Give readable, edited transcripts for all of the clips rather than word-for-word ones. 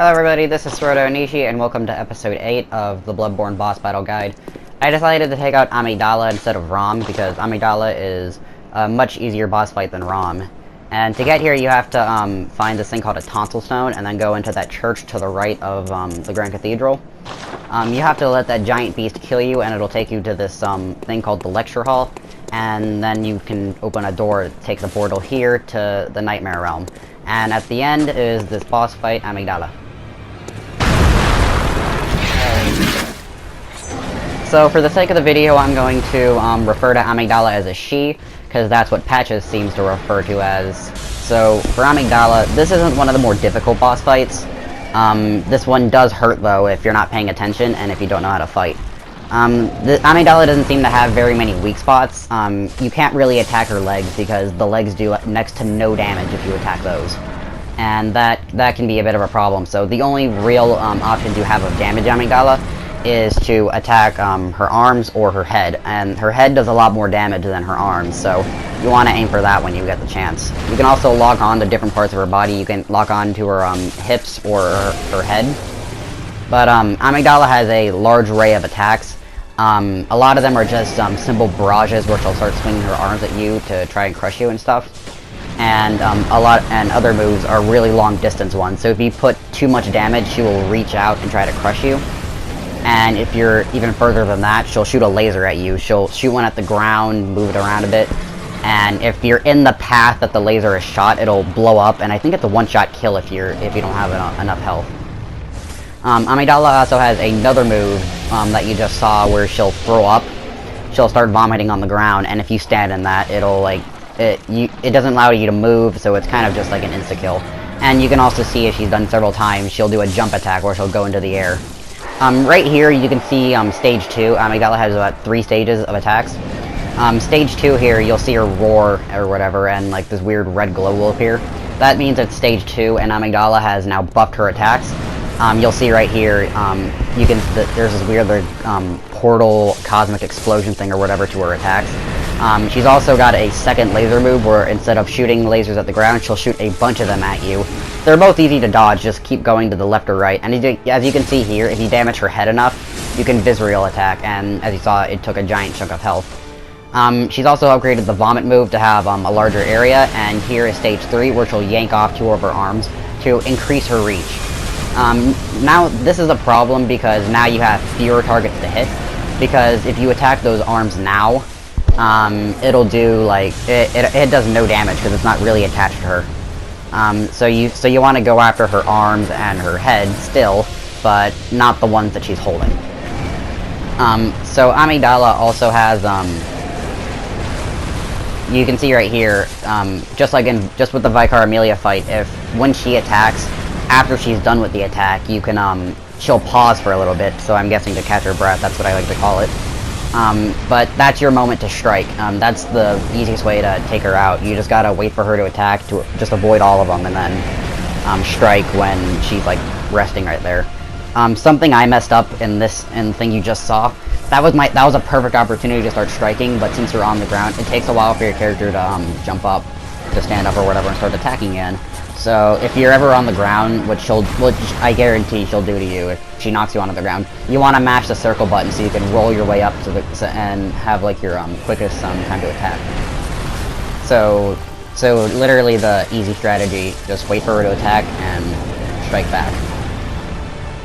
Hello everybody, this is Soroto Onishi, and welcome to episode 8 of the Bloodborne boss battle guide. I decided to take out Amygdala instead of Rom, because Amygdala is a much easier boss fight than Rom. And to get here, you have to find this thing called a tonsil stone, and then go into that church to the right of the Grand Cathedral. You have to let that giant beast kill you, and it'll take you to this thing called the lecture hall, and then you can open a door to take the portal here to the Nightmare Realm. And at the end is this boss fight, Amygdala. So for the sake of the video, I'm going to refer to Amygdala as a she, because that's what Patches seems to refer to as. So for Amygdala, this isn't one of the more difficult boss fights. This one does hurt though if you're not paying attention and if you don't know how to fight. The Amygdala doesn't seem to have very many weak spots. You can't really attack her legs because the legs do next to no damage if you attack those. And that can be a bit of a problem. So the only real options you have of damage Amygdala is to attack her arms or her head. And her head does a lot more damage than her arms, so you want to aim for that when you get the chance. You can also lock on to different parts of her body. You can lock on to her hips or her head. But Amygdala has a large array of attacks. A lot of them are just simple barrages where she'll start swinging her arms at you to try and crush you and stuff. And other moves are really long distance ones. So if you put too much damage, she will reach out and try to crush you. And if you're even further than that, she'll shoot a laser at you. She'll shoot one at the ground, move it around a bit, and if you're in the path that the laser is shot, it'll blow up. And I think it's a one-shot kill if you don't have enough health. Amygdala also has another move that you just saw where she'll throw up. She'll start vomiting on the ground, and if you stand in that, it'll it doesn't allow you to move, so it's kind of just like an insta-kill. And you can also see, if she's done several times, she'll do a jump attack where she'll go into the air. Right here you can see stage 2. Amygdala has about 3 stages of attacks. Stage 2 here, you'll see her roar or whatever, and like this weird red glow will appear. That means it's stage 2, and Amygdala has now buffed her attacks. You'll see right here, there's this weird portal cosmic explosion thing or whatever to her attacks. She's also got a second laser move where instead of shooting lasers at the ground, she'll shoot a bunch of them at you. They're both easy to dodge, just keep going to the left or right. And as you can see here, if you damage her head enough, you can visceral attack, and as you saw, it took a giant chunk of health. She's also upgraded the vomit move to have a larger area, and here is stage 3 where she'll yank off 2 of her arms to increase her reach. Now this is a problem because now you have fewer targets to hit, because if you attack those arms now, it'll do like, it does no damage because it's not really attached to her. So you want to go after her arms and her head still, but not the ones that she's holding. So Amygdala also has, you can see right here, just with the Vicar Amelia fight, when she attacks, after she's done with the attack, you can, she'll pause for a little bit, so I'm guessing to catch her breath, that's what I like to call it. But that's your moment to strike. That's the easiest way to take her out. You just gotta wait for her to attack, to just avoid all of them, and then strike when she's like resting right there. Something I messed up in the thing you just saw, that was a perfect opportunity to start striking, but since you're on the ground, it takes a while for your character to jump up, to stand up or whatever, and start attacking again. So if you're ever on the ground, which I guarantee she'll do to you if she knocks you onto the ground, you want to mash the circle button so you can roll your way up and have like your quickest time to attack. So literally the easy strategy, just wait for her to attack and strike back.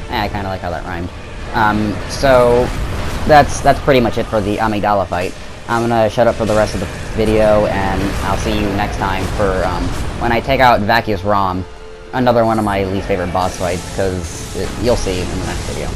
I kind of like how that rhymed. So that's pretty much it for the Amygdala fight. I'm gonna shut up for the rest of the video, and I'll see you next time for when I take out Vacuous Rom, another one of my least favorite boss fights, because you'll see in the next video.